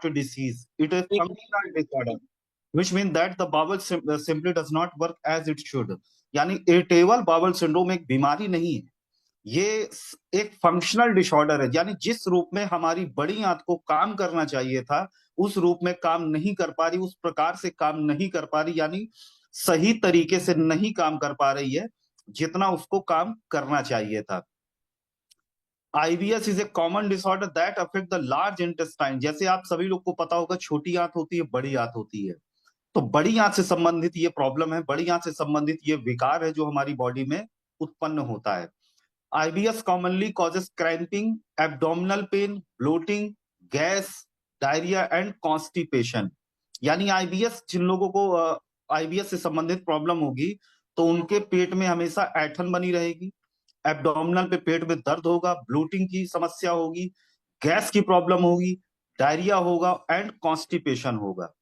disease. It is functional disorder, which means that the bowel simply does not work as it should. यानी irritable bowel syndrome एक बीमारी नहीं है, ये एक फंक्शनल डिसऑर्डर है, यानी जिस रूप में हमारी बड़ी आंत को काम करना चाहिए था उस रूप में काम नहीं कर पा रही, उस प्रकार से काम नहीं कर पा रही, यानी सही तरीके से नहीं काम कर पा रही है जितना उसको काम करना चाहिए था। IBS is a common disorder that affect the large intestine. जैसे आप सभी लोग को पता होगा, छोटी आंत होती है, बड़ी आंत होती है, तो बड़ी आंत से संबंधित ये प्रॉब्लम है, बड़ी आंत से संबंधित ये विकार है जो हमारी बॉडी में उत्पन्न होता है। IBS commonly causes cramping, abdominal pain, bloating, gas, diarrhea and constipation। यानी IBS जिन लोगों को IBS से संबंधित प्रॉब्लम होगी तो उनके पेट में हमेशा ऐंठन बनी रहेगी, एब्डोमिनल पे पेट में दर्द होगा, ब्लोटिंग की समस्या होगी, गैस की प्रॉब्लम होगी, डायरिया होगा एंड कॉन्स्टिपेशन होगा।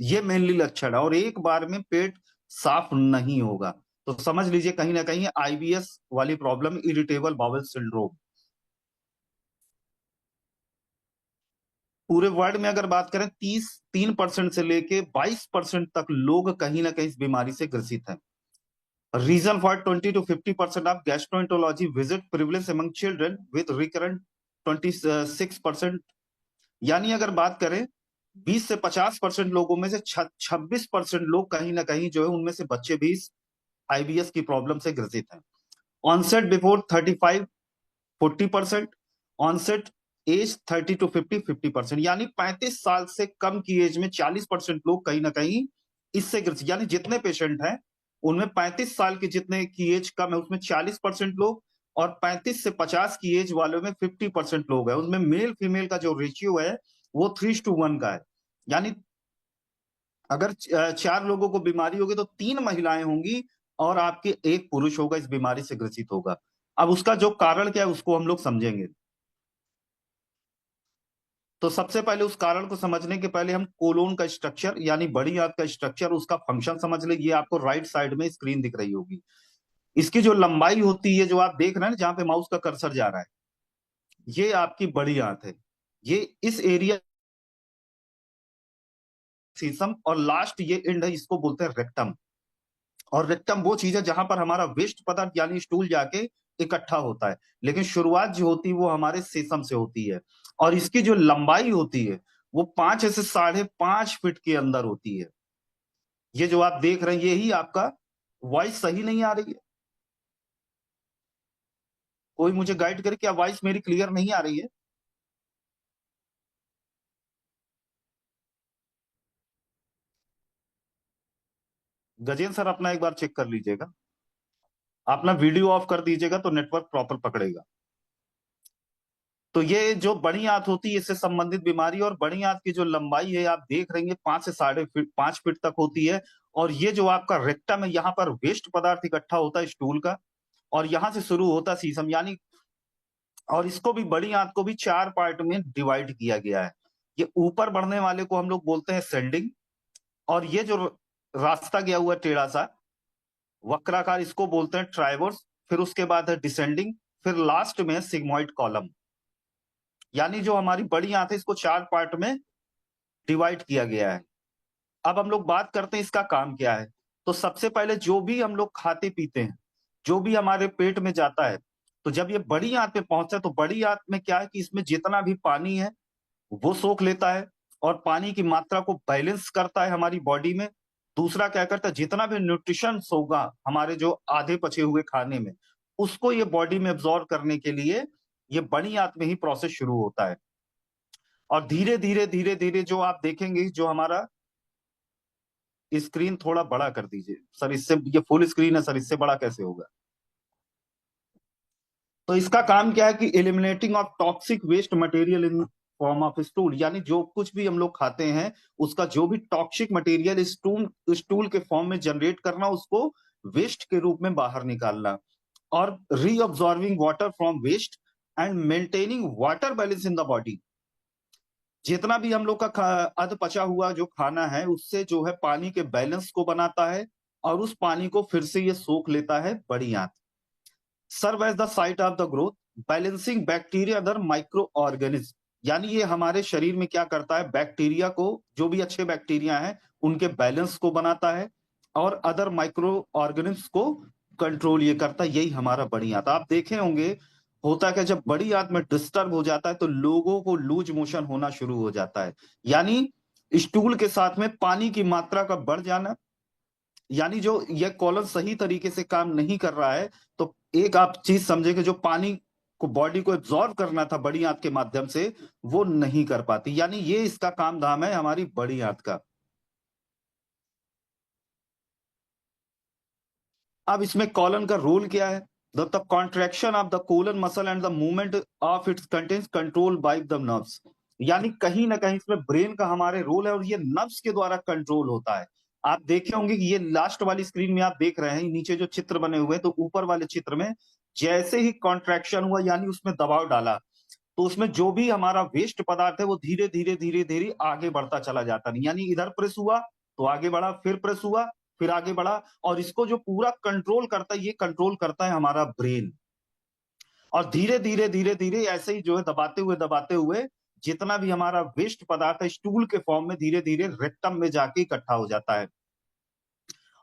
ये मेनली लक्षण है और एक बार में पेट साफ नहीं होगा। तो समझ लीजिए कहीं ना कहीं IBS वाली प्रॉब्लम इरिटेबल बाउल सिंड्रोम। पूरे वर्ल्ड में अगर बात करें 33% से लेके 22% तक लोग कहीं ना कहीं इस बीमारी से ग्रसित हैं। Reason for 20 to 50% of gastroenterology visit prevalence among children with recurrent 26%। यानी अगर बात करें 20 से 50% लोगों में से 26% लोग कहीं ना कहीं जो है उनमें से बच्चे भी इस IBS की प्रॉब्लम से ग्रसित हैं। Onset before 35 40%, onset age 30 to 50% यानी 35 साल से कम की एज में 40% लोग कहीं ना कहीं इससे ग्रसित, यानी जितने पेशेंट हैं उनमें 35 साल के जितने की एज कम है उसमें 40% लोग और 35 से 50 की एज वालों में 50% लोग हैं। उसमें मेल फीमेल का जो रेशियो है वो 3:1 का है, यानी अगर 4 लोगों को बीमारी होगी तो 3 महिलाएं होंगी और आपके 1 पुरुष होगा इस बीमारी से ग्रसित होगा। अब उसका जो कारण क्या है उसको हम लोग समझेंगे। तो सबसे पहले उस कारण को समझने के पहले हम कोलोन का स्ट्रक्चर यानी बड़ी आंत का स्ट्रक्चर, उसका फंक्शन समझ ले। ये आपको राइट साइड में स्क्रीन दिख रही होगी। इसकी जो लंबाई होती है, जो आप देख रहे हैं जहां पे माउस का कर्सर जा रहा है, ये आपकी बड़ी आंत है। ये इस एरिया सीसम और लास्ट ये एंड है, इसको बोलते हैं रेक्टम। और रेक्टम वो चीज है जहां पर हमारा वेस्ट पदार्थ यानी स्टूल जाके इकट्ठा होता है, लेकिन शुरुआत जो होती है वो हमारे सेसम से होती है। और इसकी जो लंबाई होती है वो 5 से 5.5 फीट के अंदर होती है। ये जो आप देख रहे हैं, यही आपका वॉइस सही नहीं आ रही है? कोई मुझे गाइड करे, क्या वॉइस मेरी क्लियर नहीं आ रही है? गजेंद्र सर अपना एक बार चेक कर लीजिएगा, अपना वीडियो ऑफ कर दीजिएगा तो नेटवर्क प्रॉपर पकड़ेगा। तो ये जो बड़ी आंत होती है इससे संबंधित बीमारी, और बड़ी आंत की जो लंबाई है आप देख रहे हैं 5 से 5.5 फीट तक होती है। और ये जो आपका रेक्टम है, यहाँ पर वेस्ट पदार्थ इकट्ठा होता है स्टूल का, और यहां से शुरू होता है सीसम, यानी और इसको भी बड़ी आंत को भी 4 पार्ट में डिवाइड किया गया है। ये ऊपर बढ़ने वाले को हम लोग बोलते हैं सेंडिंग, और ये जो रास्ता गया हुआ टेढ़ा सा वक्राकार इसको बोलते हैं ट्राइवर्स। फिर उसके बाद है डिसेंडिंग, फिर लास्ट में सिग्मोइड कॉलम। यानी जो हमारी बड़ी आंत है इसको 4 पार्ट में डिवाइड किया गया है। अब हम लोग बात करते हैं इसका काम क्या है। तो सबसे पहले जो भी हम लोग खाते पीते हैं, जो भी हमारे पेट में जाता है, तो जब ये बड़ी आंत पे पहुंचता है तो बड़ी आंत में क्या है कि इसमें जितना भी पानी है वो सोख लेता है और पानी की मात्रा को बैलेंस करता है हमारी बॉडी में। दूसरा क्या करता है, जितना भी न्यूट्रिशन होगा हमारे जो आधे पचे हुए खाने में, उसको ये बॉडी में एब्जॉर्ब करने के लिए ये बड़ी आंत में ही प्रोसेस शुरू होता है। और धीरे धीरे धीरे धीरे जो आप देखेंगे, जो हमारा स्क्रीन थोड़ा बड़ा कर दीजिए सर, इससे ये फुल स्क्रीन है सर, इससे बड़ा कैसे होगा? तो इसका काम क्या है कि eliminating of toxic waste material in form of stool, यानी जो कुछ भी हम लोग खाते हैं उसका जो भी टॉक्सिक मटेरियल स्टूल के फॉर्म में जनरेट करना, उसको वेस्ट के रूप में बाहर निकालना, और reabsorbing water from waste and maintaining water balance in the body. जितना भी हम लोग का अध पचा हुआ जो खाना है उससे जो है पानी के बैलेंस को बनाता है और उस पानी को फिर से ये सोख लेता है बड़ी आंत। Serve as the site of the growth, balancing bacteria other micro organism. यानी ये हमारे शरीर में क्या करता है, बैक्टीरिया को, जो भी अच्छे बैक्टीरिया हैं उनके बैलेंस को बनाता है और अदर माइक्रो ऑर्गेनिम्स को कंट्रोल ये करता है। यही हमारा बड़ी आंत। आप देखे होंगे होता क्या, जब बड़ी आंत में डिस्टर्ब हो जाता है तो लोगों को लूज मोशन होना शुरू हो जाता है, यानी स्टूल के साथ में पानी की मात्रा का बढ़ जाना। यानी जो ये कॉलम सही तरीके से काम नहीं कर रहा है, तो एक आप चीज समझे कि जो पानी को बॉडी को एब्जॉर्ब करना था बड़ी आंत के माध्यम से, वो नहीं कर पाती। यानी ये इसका काम धाम है हमारी बड़ी आंत का। अब इसमें कॉलन का रोल क्या है? The contraction of the colon muscle and the movement of its contents control by the nerves. यानी कहीं ना कहीं इसमें ब्रेन का हमारे रोल है और ये नर्व्स के द्वारा कंट्रोल होता है। आप देखे होंगे कि ये लास्ट वाली स्क्रीन में आप देख रहे हैं, नीचे जो चित्र बने हुए हैं, तो ऊपर वाले चित्र में जैसे ही कॉन्ट्रैक्शन हुआ यानी उसमें दबाव डाला, तो उसमें जो भी हमारा वेस्ट पदार्थ है वो धीरे धीरे धीरे धीरे आगे बढ़ता चला जाता। नहीं, यानी इधर प्रेस हुआ तो आगे बढ़ा, फिर प्रेस हुआ फिर आगे बढ़ा, और इसको जो पूरा कंट्रोल करता है, ये कंट्रोल करता है हमारा ब्रेन। और धीरे धीरे धीरे धीरे ऐसे ही जो है दबाते हुए जितना भी हमारा वेस्ट पदार्थ है स्टूल के फॉर्म में धीरे धीरे रेक्टम में जाके इकट्ठा हो जाता है।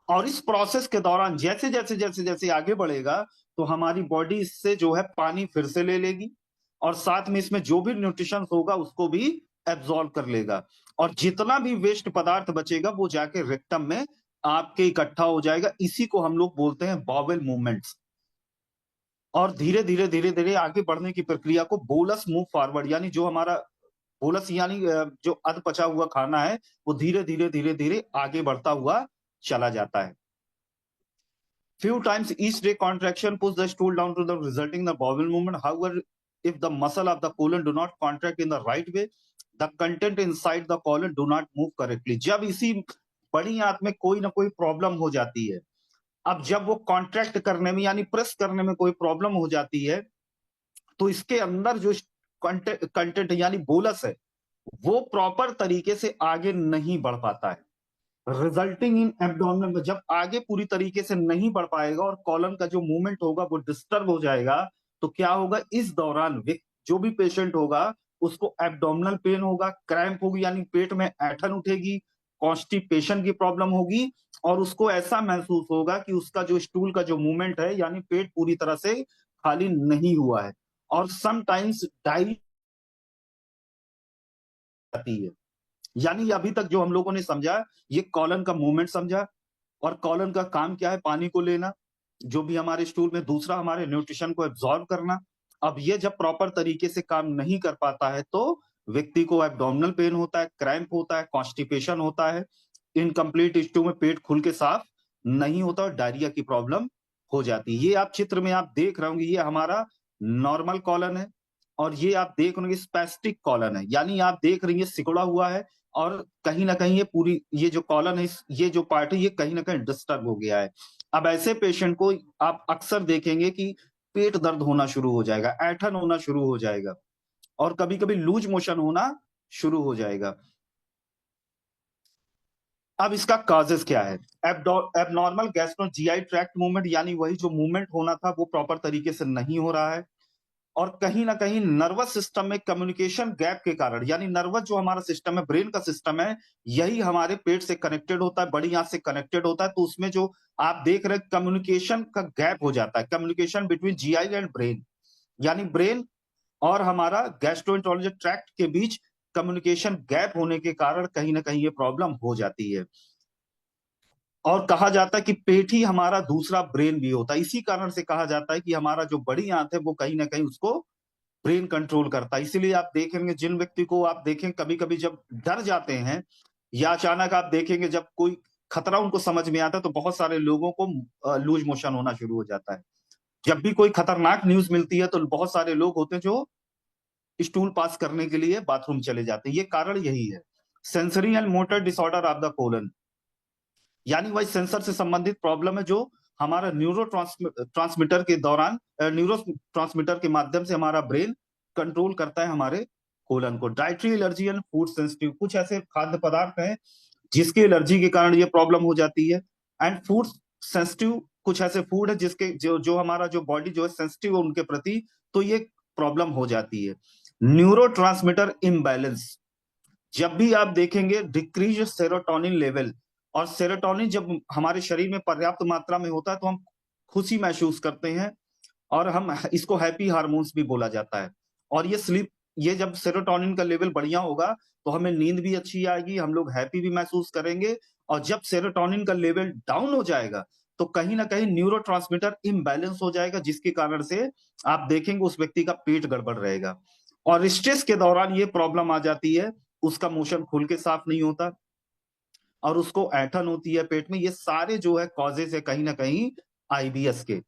और इस प्रोसेस के दौरान जैसे जैसे जैसे जैसे आगे बढ़ेगा, तो हमारी बॉडी इससे जो है पानी फिर से ले लेगी और साथ में इसमें जो भी न्यूट्रिशन होगा उसको भी एब्जॉर्ब कर लेगा, और जितना भी वेस्ट पदार्थ बचेगा वो जाके रेक्टम में आपके इकट्ठा हो जाएगा। इसी को हम लोग बोलते हैं बॉवेल मूवमेंट्स। और धीरे धीरे धीरे धीरे आगे बढ़ने की प्रक्रिया को बोलस मूव फॉरवर्ड, यानी जो हमारा बोलस यानी जो अध पचा हुआ खाना है वो धीरे धीरे धीरे धीरे आगे बढ़ता हुआ चला जाता है। Few times each day contraction push the stool down to the resulting the bowel movement. However, if the muscle of the colon do not contract in the right way, the content inside the colon do not move correctly. जब इसी बड़ी आंत में कोई ना कोई problem हो जाती है, अब जब वो कॉन्ट्रैक्ट करने में यानी प्रेस करने में कोई प्रॉब्लम हो जाती है, तो इसके अंदर जो कंटेंट यानी बोलस है वो प्रॉपर तरीके से आगे नहीं बढ़ पाता है, रिजल्टिंग इन एब्डोमिनल में जब आगे पूरी तरीके से नहीं बढ़ पाएगा और कॉलन का जो मूवमेंट होगा वो डिस्टर्ब हो जाएगा, तो क्या होगा, इस दौरान जो भी पेशेंट होगा उसको एब्डोमिनल पेन होगा, क्रैम्प होगी यानी पेट में ऐंठन उठेगी, कॉन्स्टिपेशन की प्रॉब्लम होगी, और उसको ऐसा महसूस होगा कि उसका जो स्टूल का जो मूवमेंट है यानी पेट पूरी तरह से खाली नहीं हुआ है, और समटाइम्स डायरिया आती है। यानी अभी तक जो हम लोगों ने समझा, ये कॉलन का मूवमेंट समझा, और कॉलन का काम क्या है, पानी को लेना जो भी हमारे स्टूल में, दूसरा हमारे न्यूट्रिशन को एब्जॉर्ब करना। अब ये जब प्रॉपर तरीके से काम नहीं कर पाता है तो व्यक्ति को एब्डोमिनल पेन होता है, क्रैम्प होता है, कॉन्स्टिपेशन होता है, इनकम्प्लीट स्टू में पेट खुल के साफ नहीं होता और डायरिया की प्रॉब्लम हो जाती है। ये आप चित्र में आप देख रहे होंगे, ये हमारा नॉर्मल कॉलन है और ये आप देख रहे होंगे स्पैस्टिक कॉलन है, यानी आप देख रहे हैं ये सिकुड़ा हुआ है और कहीं ना कहीं ये पूरी ये जो कॉलन है, ये जो पार्ट है, ये कहीं ना कहीं डिस्टर्ब हो गया है। अब ऐसे पेशेंट को आप अक्सर देखेंगे कि पेट दर्द होना शुरू हो जाएगा, ऐंठन होना शुरू हो जाएगा और कभी कभी लूज मोशन होना शुरू हो जाएगा। अब इसका कॉजेस क्या है? Abnormal gastro GI tract movement, यानी वही जो मूवमेंट होना था वो प्रॉपर तरीके से नहीं हो रहा है, और कहीं ना कहीं नर्वस सिस्टम में कम्युनिकेशन गैप के कारण, यानी नर्वस जो हमारा सिस्टम है, ब्रेन का सिस्टम है, यही हमारे पेट से कनेक्टेड होता है, बड़ी आंत से कनेक्टेड होता है, तो उसमें जो आप देख रहे हैं कम्युनिकेशन का गैप हो जाता है, communication between GI and brain, यानी ब्रेन और हमारा गैस्ट्रोएंटेरोलॉजिक ट्रैक्ट के बीच कम्युनिकेशन गैप होने के कारण कहीं ना कहीं ये प्रॉब्लम हो जाती है। और कहा जाता है कि पेट ही हमारा दूसरा ब्रेन भी होता है, इसी कारण से कहा जाता है कि हमारा जो बड़ी आंत है वो कहीं ना कहीं उसको ब्रेन कंट्रोल करता है। इसीलिए आप देखेंगे जिन व्यक्ति को आप देखें कभी कभी जब डर जाते हैं या अचानक आप देखेंगे जब कोई खतरा उनको समझ में आता है, तो बहुत सारे लोगों को लूज मोशन होना शुरू हो जाता है। जब भी कोई खतरनाक न्यूज मिलती है तो बहुत सारे लोग होते हैं जो स्टूल पास करने के लिए बाथरूम चले जाते हैं, ये कारण यही है। Sensory and motor disorder of the colon, यानी वही सेंसर से संबंधित प्रॉब्लम है जो हमारा न्यूरो ट्रांसमीटर के दौरान, न्यूरो ट्रांसमीटर के माध्यम से हमारा ब्रेन कंट्रोल करता है हमारे कोलन को। Dietary allergy and food sensitive, कुछ ऐसे खाद्य पदार्थ हैं जिसकी एलर्जी के कारण ये प्रॉब्लम हो जाती है। एंड फूड सेंसिटिव, कुछ ऐसे फूड है जिसके जो जो हमारा जो बॉडी जो है सेंसिटिव है उनके प्रति, तो ये प्रॉब्लम हो जाती है। न्यूरोट्रांसमीटर इम्बैलेंस, जब भी आप देखेंगे डिक्रीज सेरोटोनिन लेवल, और सेरोटोनिन जब हमारे शरीर में पर्याप्त मात्रा में होता है तो हम खुशी महसूस करते हैं, और हम इसको हैप्पी हार्मोन्स भी बोला जाता है। और ये जब सेरोटोनिन का लेवल बढ़िया होगा तो हमें नींद भी अच्छी आएगी, हम लोग हैप्पी भी महसूस करेंगे। और जब सेरोटोनिन का लेवल डाउन हो जाएगा तो कहीं ना कहीं न्यूरोट्रांसमीटर इम्बैलेंस हो जाएगा, जिसके कारण से आप देखेंगे उस व्यक्ति का पेट गड़बड़ रहेगा। और स्ट्रेस के दौरान ये प्रॉब्लम आ जाती है, उसका मोशन खुल के साफ नहीं होता और उसको ऐंठन होती है पेट में। ये सारे जो है कॉजेज है कहीं ना कहीं आईबीएस के।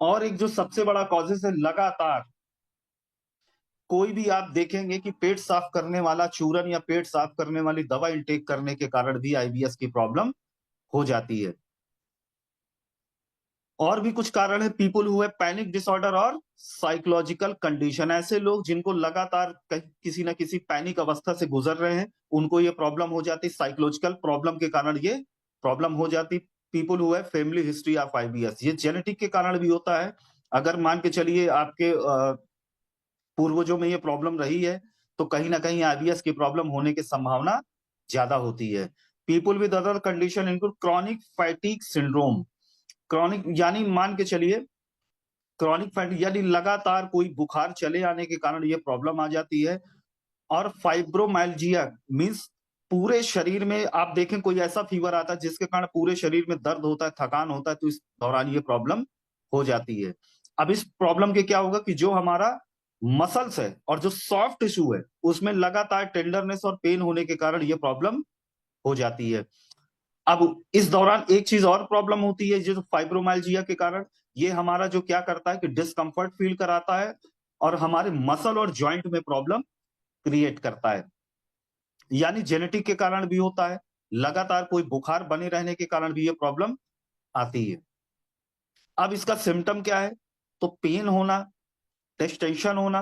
और एक जो सबसे बड़ा कॉजेज है, लगातार कोई भी आप देखेंगे कि पेट साफ करने वाला चूरन या पेट साफ करने वाली दवा इंटेक करने के कारण भी आईबीएस की प्रॉब्लम हो जाती है। और भी कुछ कारण है, पीपल हुए पैनिक डिसऑर्डर और साइकोलॉजिकल कंडीशन, ऐसे लोग जिनको लगातार किसी ना किसी पैनिक अवस्था से गुजर रहे हैं, उनको ये प्रॉब्लम हो जाती, साइकोलॉजिकल प्रॉब्लम के कारण ये प्रॉब्लम हो जाती। पीपल हुए फैमिली हिस्ट्री ऑफ आईबीएस, ये जेनेटिक के कारण भी होता है। अगर मान के चलिए आपके पूर्वजों में ये प्रॉब्लम रही है तो कहीं ना कहीं आईबीएस की प्रॉब्लम होने की संभावना ज्यादा होती है। People with other condition include chronic fatigue syndrome, chronic यानी मान के चलिए क्रॉनिक फैटिग यानी लगातार कोई बुखार चले आने के कारण ये प्रॉब्लम आ जाती है। और फाइब्रोमाइल्जिया मींस पूरे शरीर में आप देखें कोई ऐसा फीवर आता है जिसके कारण पूरे शरीर में दर्द होता है, थकान होता है, तो इस दौरान ये प्रॉब्लम हो जाती है। अब इस प्रॉब्लम के क्या होगा कि जो हमारा मसल्स है और जो सॉफ्ट टिश्यू है उसमें लगातार टेंडरनेस और पेन होने के कारण ये प्रॉब्लम हो जाती है। अब इस दौरान एक चीज और प्रॉब्लम होती है, जो फाइब्रोमाइल्जिया के कारण ये हमारा जो क्या करता है कि डिस्कंफर्ट फील कराता है और हमारे मसल और जॉइंट में प्रॉब्लम क्रिएट करता है। यानी जेनेटिक के कारण भी होता है, लगातार कोई बुखार बने रहने के कारण भी ये प्रॉब्लम आती है। अब इसका सिम्टम क्या है, तो पेन होना, टेस्टेंशन होना,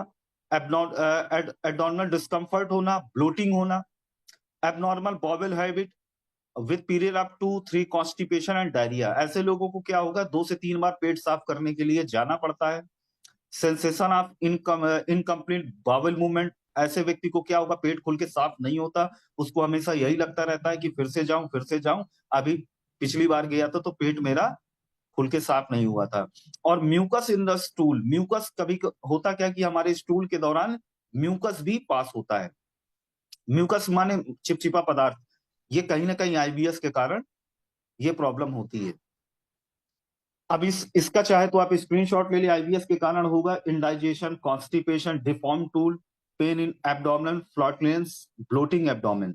एब्डोमिनल डिस्कंफर्ट होना, ब्लोटिंग होना, abnormal bowel habit with period of 2-3 constipation and diarrhoea. ऐसे लोगों को क्या होगा, 2 से 3 बार पेट साफ करने के लिए जाना पड़ता है। Sensation of incomplete bowel movement, ऐसे व्यक्ति को क्या होगा, पेट खुल के साफ नहीं होता, उसको हमेशा यही लगता रहता है कि फिर से जाऊं, अभी पिछली बार गया था तो पेट मेरा खुल के साफ नहीं हुआ था। और mucus in the stool, mucus होता क्या कि हमारे स्टूल के दौरान म्यूकस भी पास होता है। म्यूकस माने चिपचिपा पदार्थ, ये कहीं ना कहीं आईबीएस के कारण ये प्रॉब्लम होती है। अब इसका चाहे तो आप स्क्रीनशॉट ले लिए। आईबीएस के कारण होगा indigestion, constipation, deformed stool, pain in abdominal, flatulence, bloating abdomen.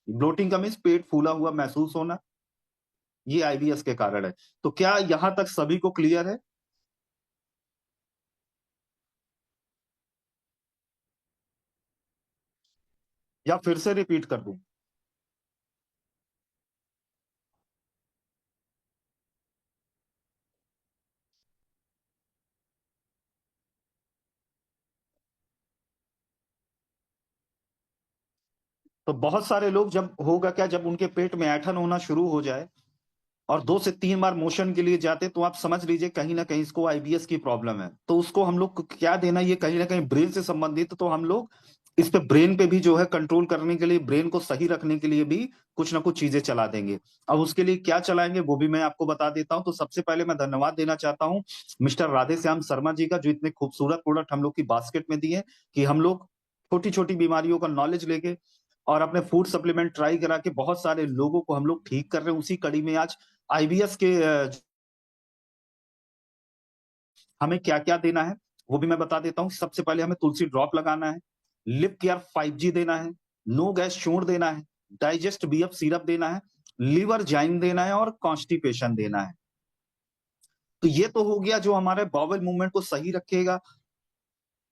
Bloating का मीन्स पेट फूला हुआ महसूस होना, ये आईबीएस के कारण है। तो क्या यहां तक सभी को क्लियर है? या फिर से रिपीट कर दूं? तो बहुत सारे लोग, जब होगा क्या, जब उनके पेट में ऐंठन होना शुरू हो जाए और 2 से 3 बार मोशन के लिए जाते, तो आप समझ लीजिए कहीं ना कहीं इसको आईबीएस की प्रॉब्लम है। तो उसको हम लोग को क्या देना, ये कहीं ना कहीं ब्रेन से संबंधित, तो हम लोग इस पे ब्रेन पे भी जो है कंट्रोल करने के लिए, ब्रेन को सही रखने के लिए भी कुछ ना कुछ चीजें चला देंगे। अब उसके लिए क्या चलाएंगे वो भी मैं आपको बता देता हूं। तो सबसे पहले मैं धन्यवाद देना चाहता हूं मिस्टर राधे श्याम शर्मा जी का, जो इतने खूबसूरत प्रोडक्ट हम लोग की बास्केट में दिए कि हम लोग छोटी छोटी बीमारियों का नॉलेज लेके और अपने फूड सप्लीमेंट ट्राई करा के बहुत सारे लोगों को हम लोग ठीक कर रहे हैं। उसी कड़ी में आज आईबीएस के हमें क्या क्या देना है वो भी मैं बता देता हूं। सबसे पहले हमें तुलसी ड्रॉप लगाना है, लिप केयर 5G देना है, नो गैस चूर्ण देना है, डाइजेस्ट बीएफ सिरप देना है, लिवर जाइन देना है और कॉन्स्टिपेशन देना है। तो ये तो हो गया जो हमारे बाउल मूवमेंट को सही रखेगा।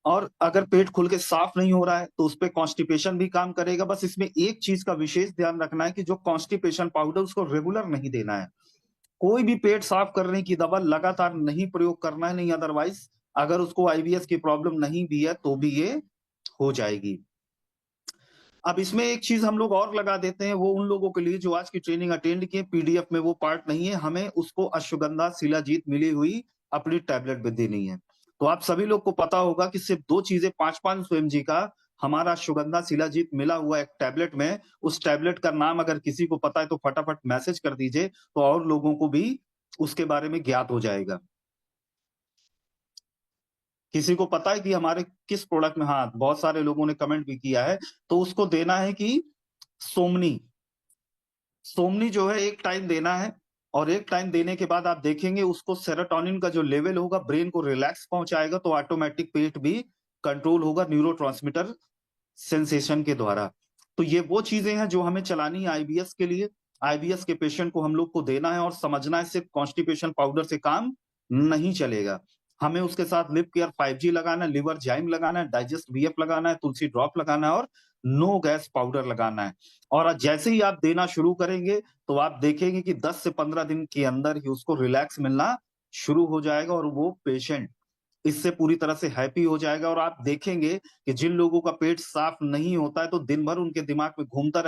और अगर पेट खुल के साफ नहीं हो रहा है तो उस पर कॉन्स्टिपेशन भी काम करेगा। बस इसमें एक चीज का विशेष ध्यान रखना है कि जो कॉन्स्टिपेशन पाउडर उसको रेगुलर नहीं देना है। कोई भी पेट साफ करने की दवा लगातार नहीं प्रयोग करना है, नहीं अदरवाइज अगर उसको आईबीएस की प्रॉब्लम नहीं भी है तो भी ये हो जाएगी। अब इसमें एक चीज हम लोग और लगा देते हैं, वो उन लोगों के लिए जो आज की ट्रेनिंग अटेंड किए, पीडीएफ में वो पार्ट नहीं है, हमें उसको अश्वगंधा शिलाजीत मिली हुई अपनी टैबलेट भी देनी है। तो आप सभी लोग को पता होगा कि सिर्फ 2 चीज़ें 5-5 सौ एमजी का हमारा अश्वगंधा शिलाजीत मिला हुआ एक टैबलेट में, उस टैबलेट का नाम अगर किसी को पता है तो फटाफट मैसेज कर दीजिए, तो और लोगों को भी उसके बारे में ज्ञात हो जाएगा। किसी को पता है कि हमारे किस प्रोडक्ट में, हाँ, बहुत सारे लोगों ने कमेंट भी किया है, तो उसको देना है कि सोमनी। सोमनी जो है एक टाइम देना है, और एक टाइम देने के बाद आप देखेंगे उसको सेरोटोनिन का जो लेवल होगा ब्रेन को रिलैक्स पहुंचाएगा, तो ऑटोमेटिक पेट भी कंट्रोल होगा न्यूरोट्रांसमीटर सेंसेशन के द्वारा। तो ये वो चीजें हैं जो हमें चलानी है आईबीएस के लिए। आईबीएस के पेशेंट को हम लोग को देना है और समझना है सिर्फ कॉन्स्टिपेशन पाउडर से काम नहीं चलेगा। हमें उसके साथ लिप केयर 5G लगाना है, लिवर जाइम लगाना है, डाइजेस्ट बीएफ लगाना है, तुलसी ड्रॉप लगाना है और नो गैस पाउडर लगाना है। और जैसे ही आप देना शुरू करेंगे तो आप देखेंगे कि 10 से 15 दिन के अंदर ही उसको रिलैक्स मिलना शुरू हो जाएगा और वो पेशेंट इससे पूरी तरह से हैप्पी हो जाएगा। और आप देखेंगे कि जिन लोगों का पेट साफ नहीं होता है तो दिन भर उनके दिमाग में घूमता